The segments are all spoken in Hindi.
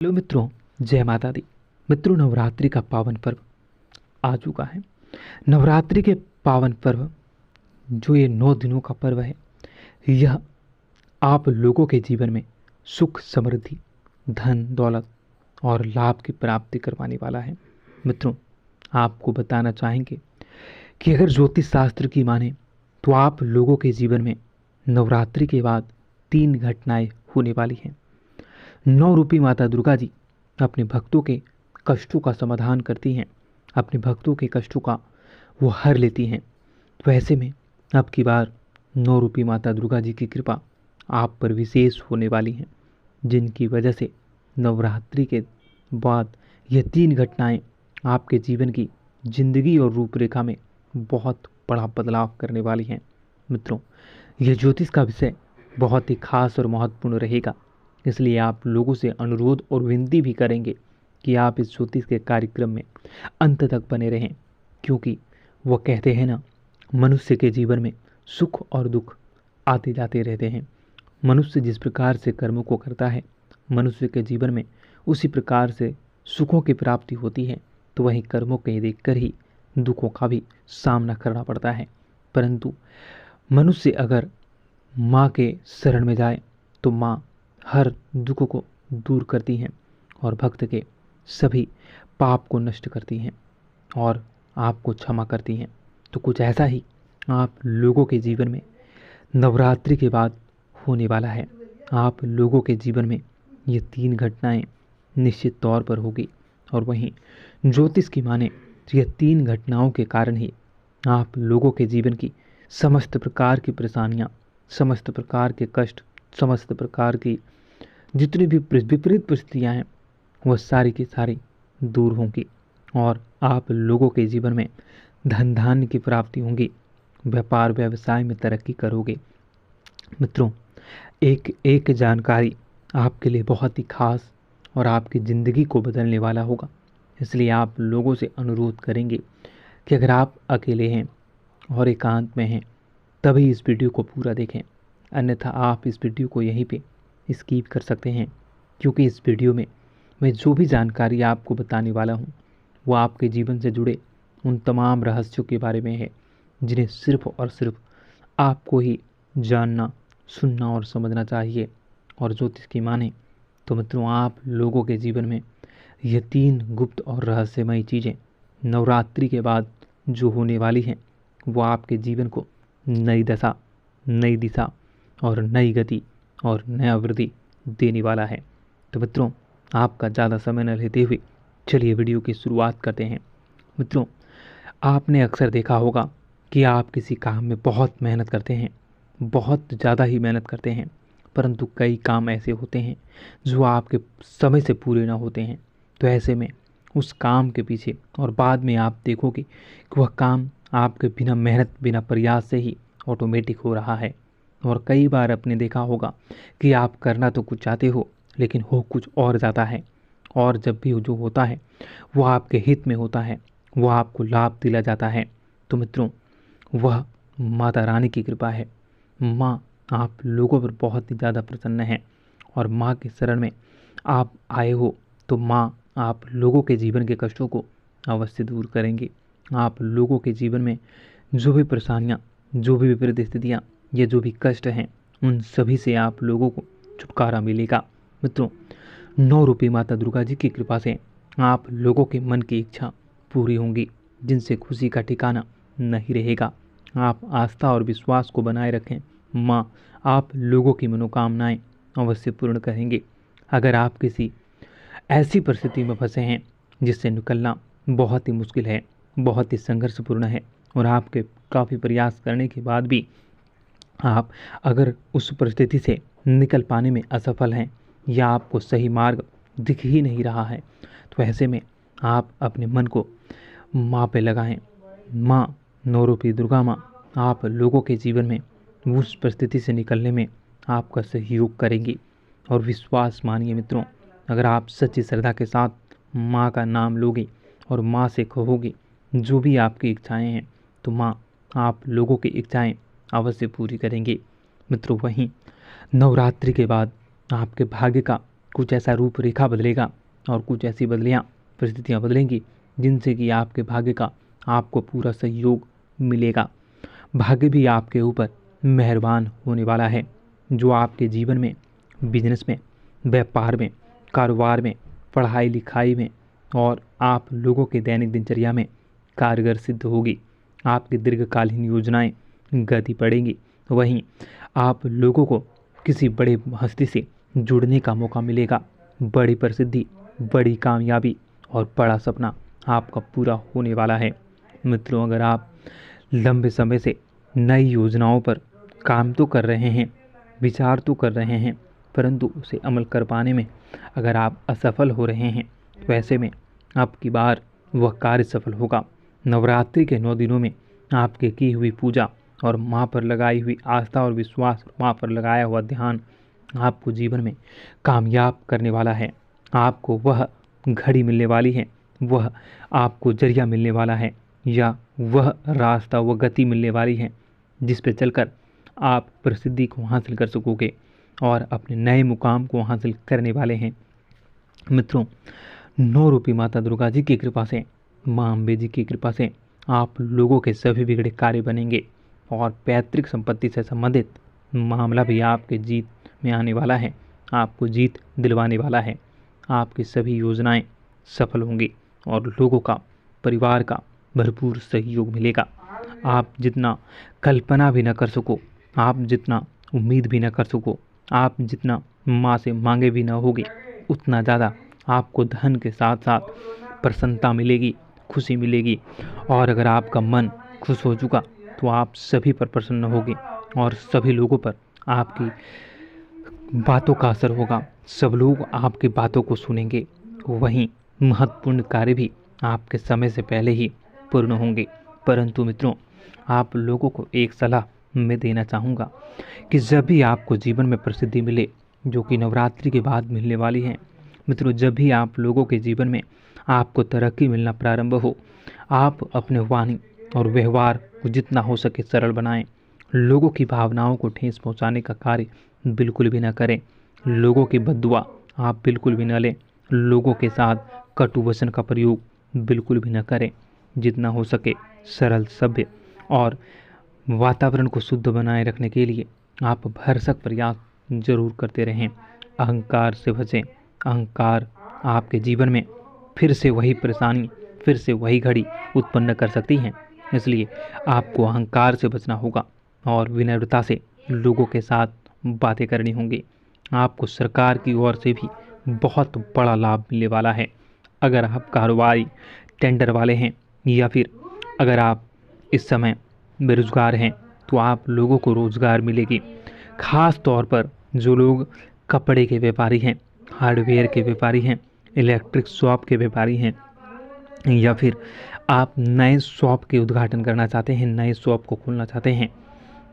हेलो मित्रों, जय माता दी। मित्रों, नवरात्रि का पावन पर्व आ चुका है। नवरात्रि के पावन पर्व जो ये 9 दिनों का पर्व है, यह आप लोगों के जीवन में सुख, समृद्धि, धन, दौलत और लाभ की प्राप्ति करवाने वाला है। मित्रों, आपको बताना चाहेंगे कि अगर ज्योतिष शास्त्र की माने तो आप लोगों के जीवन में नवरात्रि के बाद 3 घटनाएं होने वाली हैं। 9 रूपी माता दुर्गा जी अपने भक्तों के कष्टों का समाधान करती हैं, अपने भक्तों के कष्टों का वो हर लेती हैं। तो ऐसे में अब की बार 9 रूपी माता दुर्गा जी की कृपा आप पर विशेष होने वाली हैं, जिनकी वजह से नवरात्रि के बाद यह 3 घटनाएं आपके जीवन की जिंदगी और रूपरेखा में बहुत बड़ा बदलाव करने वाली हैं। मित्रों, यह ज्योतिष का विषय बहुत ही खास और महत्वपूर्ण रहेगा, इसलिए आप लोगों से अनुरोध और विनती भी करेंगे कि आप इस ज्योतिष के कार्यक्रम में अंत तक बने रहें, क्योंकि वो कहते हैं ना, मनुष्य के जीवन में सुख और दुख आते जाते रहते हैं। मनुष्य जिस प्रकार से कर्मों को करता है, मनुष्य के जीवन में उसी प्रकार से सुखों की प्राप्ति होती है। तो वहीं कर्मों के देखकर ही दुखों का भी सामना करना पड़ता है। परंतु मनुष्य अगर माँ के शरण में जाए तो माँ हर दुख को दूर करती हैं और भक्त के सभी पाप को नष्ट करती हैं और आपको क्षमा करती हैं। तो कुछ ऐसा ही आप लोगों के जीवन में नवरात्रि के बाद होने वाला है। आप लोगों के जीवन में ये 3 घटनाएं निश्चित तौर पर होगी और वहीं ज्योतिष की माने तो यह 3 घटनाओं के कारण ही आप लोगों के जीवन की समस्त प्रकार की परेशानियां, समस्त प्रकार के कष्ट, समस्त प्रकार की जितनी भी विपरीत परिस्थितियां हैं, वह सारी की सारी दूर होंगी और आप लोगों के जीवन में धन धान्य की प्राप्ति होंगी, व्यापार व्यवसाय में तरक्की करोगे। मित्रों, एक एक जानकारी आपके लिए बहुत ही खास और आपकी ज़िंदगी को बदलने वाला होगा। इसलिए आप लोगों से अनुरोध करेंगे कि अगर आप अकेले हैं और एकांत में हैं तभी इस वीडियो को पूरा देखें, अन्यथा आप इस वीडियो को यहीं पे स्किप कर सकते हैं, क्योंकि इस वीडियो में मैं जो भी जानकारी आपको बताने वाला हूँ वो आपके जीवन से जुड़े उन तमाम रहस्यों के बारे में है, जिन्हें सिर्फ और सिर्फ आपको ही जानना, सुनना और समझना चाहिए। और ज्योतिष की माने तो मित्रों, आप लोगों के जीवन में ये 3 गुप्त और रहस्यमयी चीज़ें नवरात्रि के बाद जो होने वाली हैं, वो आपके जीवन को नई दशा, नई दिशा और नई गति और नया वृद्धि देने वाला है। तो मित्रों, आपका ज़्यादा समय न लेते हुए चलिए वीडियो की शुरुआत करते हैं। मित्रों, आपने अक्सर देखा होगा कि आप किसी काम में बहुत मेहनत करते हैं, बहुत ज़्यादा ही मेहनत करते हैं, परंतु कई काम ऐसे होते हैं जो आपके समय से पूरे ना होते हैं। तो ऐसे में उस काम के पीछे और बाद में आप देखोगे कि वह काम आपके बिना मेहनत, बिना प्रयास से ही ऑटोमेटिक हो रहा है। और कई बार आपने देखा होगा कि आप करना तो कुछ चाहते हो लेकिन हो कुछ और जाता है, और जब भी जो होता है वो आपके हित में होता है, वो आपको लाभ दिला जाता है। तो मित्रों, वह माता रानी की कृपा है। माँ आप लोगों पर बहुत ही ज़्यादा प्रसन्न है और माँ के शरण में आप आए हो तो माँ आप लोगों के जीवन के कष्टों को अवश्य दूर करेंगी। आप लोगों के जीवन में जो भी परेशानियाँ, जो भी विपरीत स्थितियाँ, ये जो भी कष्ट हैं, उन सभी से आप लोगों को छुटकारा मिलेगा। मित्रों, 9 रूपी माता दुर्गा जी की कृपा से आप लोगों के मन की इच्छा पूरी होंगी, जिनसे खुशी का ठिकाना नहीं रहेगा। आप आस्था और विश्वास को बनाए रखें, माँ आप लोगों की मनोकामनाएं अवश्य पूर्ण करेंगे। अगर आप किसी ऐसी परिस्थिति में फंसे हैं जिससे निकलना बहुत ही मुश्किल है, बहुत ही संघर्षपूर्ण है, और आपके काफ़ी प्रयास करने के बाद भी आप अगर उस परिस्थिति से निकल पाने में असफल हैं या आपको सही मार्ग दिख ही नहीं रहा है, तो ऐसे में आप अपने मन को माँ पे लगाएं। माँ 9 रूपी दुर्गा माँ आप लोगों के जीवन में उस परिस्थिति से निकलने में आपका सहयोग करेंगी। और विश्वास मानिए मित्रों, अगर आप सच्ची श्रद्धा के साथ माँ का नाम लोगे और माँ से कहोगे जो भी आपकी इच्छाएं हैं, तो माँ आप लोगों की इच्छाएं अवश्य पूरी करेंगी। मित्रों, वहीं नवरात्रि के बाद आपके भाग्य का कुछ ऐसा रूपरेखा बदलेगा और कुछ ऐसी परिस्थितियाँ बदलेंगी जिनसे कि आपके भाग्य का आपको पूरा सहयोग मिलेगा। भाग्य भी आपके ऊपर मेहरबान होने वाला है, जो आपके जीवन में, बिजनेस में, व्यापार में, कारोबार में, पढ़ाई लिखाई में और आप लोगों के दैनिक दिनचर्या में कारगर सिद्ध होगी। आपकी दीर्घकालीन योजनाएं गति पड़ेंगी। वहीं आप लोगों को किसी बड़े हस्ती से जुड़ने का मौका मिलेगा। बड़ी प्रसिद्धि, बड़ी कामयाबी और बड़ा सपना आपका पूरा होने वाला है। मित्रों, अगर आप लंबे समय से नई योजनाओं पर काम तो कर रहे हैं, विचार तो कर रहे हैं, परंतु उसे अमल कर पाने में अगर आप असफल हो रहे हैं, तो ऐसे में अब की बार वह कार्य सफल होगा। नवरात्रि के 9 दिनों में आपके की हुई पूजा और माँ पर लगाई हुई आस्था और विश्वास, माँ पर लगाया हुआ ध्यान आपको जीवन में कामयाब करने वाला है। आपको वह घड़ी मिलने वाली है, वह आपको जरिया मिलने वाला है, या वह रास्ता, वह गति मिलने वाली है जिस पे चलकर आप प्रसिद्धि को हासिल कर सकोगे और अपने नए मुकाम को हासिल करने वाले हैं। मित्रों, 9 रूपी माता दुर्गा जी की कृपा से, माँ अम्बे जी की कृपा से आप लोगों के सभी बिगड़े कार्य बनेंगे और पैतृक संपत्ति से संबंधित मामला भी आपके जीत में आने वाला है, आपको जीत दिलवाने वाला है। आपकी सभी योजनाएं सफल होंगी और लोगों का, परिवार का भरपूर सहयोग मिलेगा। आप जितना कल्पना भी न कर सको, आप जितना उम्मीद भी न कर सको, आप जितना माँ से मांगे भी न होगे, उतना ज़्यादा आपको धन के साथ साथ प्रसन्नता मिलेगी, खुशी मिलेगी। और अगर आपका मन खुश हो चुका तो आप सभी पर प्रसन्न होगे और सभी लोगों पर आपकी बातों का असर होगा, सब लोग आपकी बातों को सुनेंगे। वहीं महत्वपूर्ण कार्य भी आपके समय से पहले ही पूर्ण होंगे। परंतु मित्रों, आप लोगों को एक सलाह मैं देना चाहूँगा कि जब भी आपको जीवन में प्रसिद्धि मिले, जो कि नवरात्रि के बाद मिलने वाली है, मित्रों, जब भी आप लोगों के जीवन में आपको तरक्की मिलना प्रारंभ हो, आप अपने वाणी और व्यवहार को जितना हो सके सरल बनाएं। लोगों की भावनाओं को ठेस पहुंचाने का कार्य बिल्कुल भी न करें। लोगों की बद्दुआ आप बिल्कुल भी न लें। लोगों के साथ कटु वचन का प्रयोग बिल्कुल भी न करें। जितना हो सके सरल, सभ्य और वातावरण को शुद्ध बनाए रखने के लिए आप भरसक प्रयास जरूर करते रहें। अहंकार से बचें। अहंकार आपके जीवन में फिर से वही परेशानी, फिर से वही घड़ी उत्पन्न कर सकती हैं। इसलिए आपको अहंकार से बचना होगा और विनम्रता से लोगों के साथ बातें करनी होंगी। आपको सरकार की ओर से भी बहुत बड़ा लाभ मिलने वाला है। अगर आप कारोबारी, टेंडर वाले हैं, या फिर अगर आप इस समय बेरोजगार हैं, तो आप लोगों को रोजगार मिलेगी। खास तौर पर जो लोग कपड़े के व्यापारी हैं, हार्डवेयर के व्यापारी हैं, इलेक्ट्रिक शॉप के व्यापारी हैं, या फिर आप नए शॉप के उद्घाटन करना चाहते हैं, नए शॉप को खोलना चाहते हैं,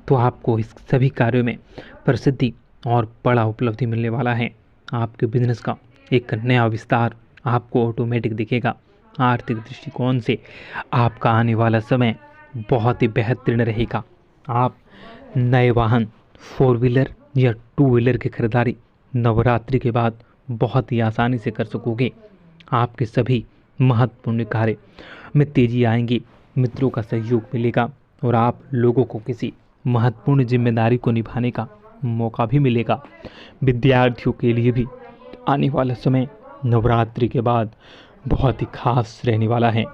तो आपको इस सभी कार्यों में प्रसिद्धि और बड़ा उपलब्धि मिलने वाला है। आपके बिजनेस का एक नया विस्तार आपको ऑटोमेटिक दिखेगा। आर्थिक दृष्टिकोण से आपका आने वाला समय बहुत ही बेहतरीन रहेगा। आप नए वाहन, 4 व्हीलर या 2 व्हीलर की खरीदारी नवरात्रि के बाद बहुत ही आसानी से कर सकोगे। आपके सभी महत्वपूर्ण कार्य में तेजी आएंगी, मित्रों का सहयोग मिलेगा और आप लोगों को किसी महत्वपूर्ण जिम्मेदारी को निभाने का मौका भी मिलेगा। विद्यार्थियों के लिए भी आने वाला समय नवरात्रि के बाद बहुत ही खास रहने वाला है।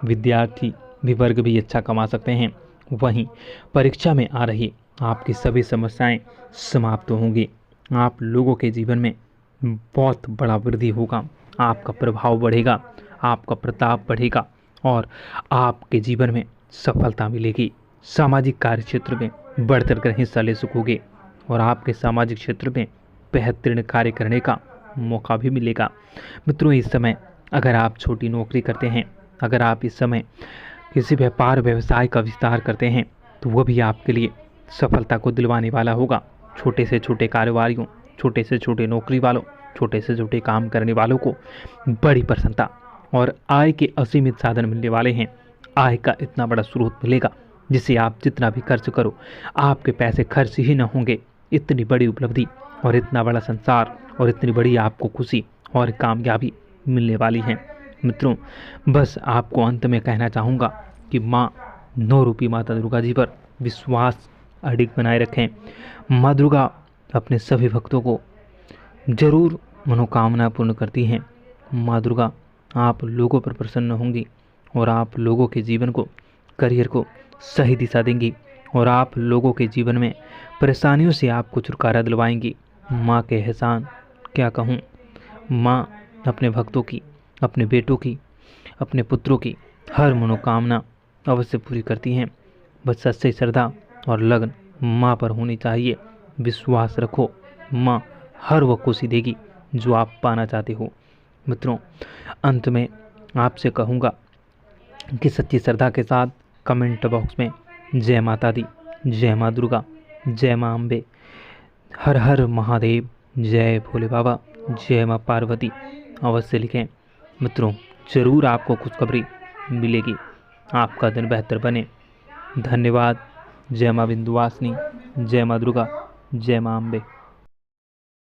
विद्यार्थी भी वर्ग भी अच्छा कमा सकते हैं। वहीं परीक्षा में आ रही आपकी सभी समस्याएं समाप्त होंगी। आप लोगों के जीवन में बहुत बड़ा वृद्धि होगा, आपका प्रभाव बढ़ेगा, आपका प्रताप बढ़ेगा और आपके जीवन में सफलता मिलेगी। सामाजिक कार्य क्षेत्र में बढ़ चढ़ कर हिस्सा ले सकोगे और आपके सामाजिक क्षेत्र में बेहतरीन कार्य करने का मौका भी मिलेगा। मित्रों, इस समय अगर आप छोटी नौकरी करते हैं, अगर आप इस समय किसी व्यापार व्यवसाय का विस्तार करते हैं, तो वह भी आपके लिए सफलता को दिलवाने वाला होगा। छोटे से छोटे कारोबारियों, छोटे से छोटे नौकरी वालों, छोटे से छोटे काम करने वालों को बड़ी प्रसन्नता और आय के असीमित साधन मिलने वाले हैं। आय का इतना बड़ा स्रोत मिलेगा जिससे आप जितना भी खर्च करो, आपके पैसे खर्च ही न होंगे। इतनी बड़ी उपलब्धि और इतना बड़ा संसार और इतनी बड़ी आपको खुशी और कामयाबी मिलने वाली है। मित्रों, बस आपको अंत में कहना चाहूँगा कि माँ 9 रूपी माता दुर्गा जी पर विश्वास अडिग बनाए रखें। माँ दुर्गा अपने सभी भक्तों को जरूर मनोकामना पूर्ण करती हैं। माँ दुर्गा आप लोगों पर प्रसन्न होंगी और आप लोगों के जीवन को, करियर को सही दिशा देंगी और आप लोगों के जीवन में परेशानियों से आपको छुटकारा दिलवाएंगी। माँ के एहसान क्या कहूँ। माँ अपने भक्तों की, अपने बेटों की, अपने पुत्रों की हर मनोकामना अवश्य पूरी करती हैं। बस सच्ची श्रद्धा और लगन माँ पर होनी चाहिए। विश्वास रखो, माँ हर वो खुशी देगी जो आप पाना चाहते हो। मित्रों, अंत में आपसे कहूँगा कि सच्ची श्रद्धा के साथ कमेंट बॉक्स में जय माता दी, जय माँ दुर्गा, जय माँ अम्बे, हर हर महादेव, जय भोले बाबा, जय माँ पार्वती अवश्य लिखें। मित्रों, ज़रूर आपको खुशखबरी मिलेगी। आपका दिन बेहतर बने। धन्यवाद। जय माँ विंध्यवासिनी, जय माँ दुर्गा, जय माँ अम्बे।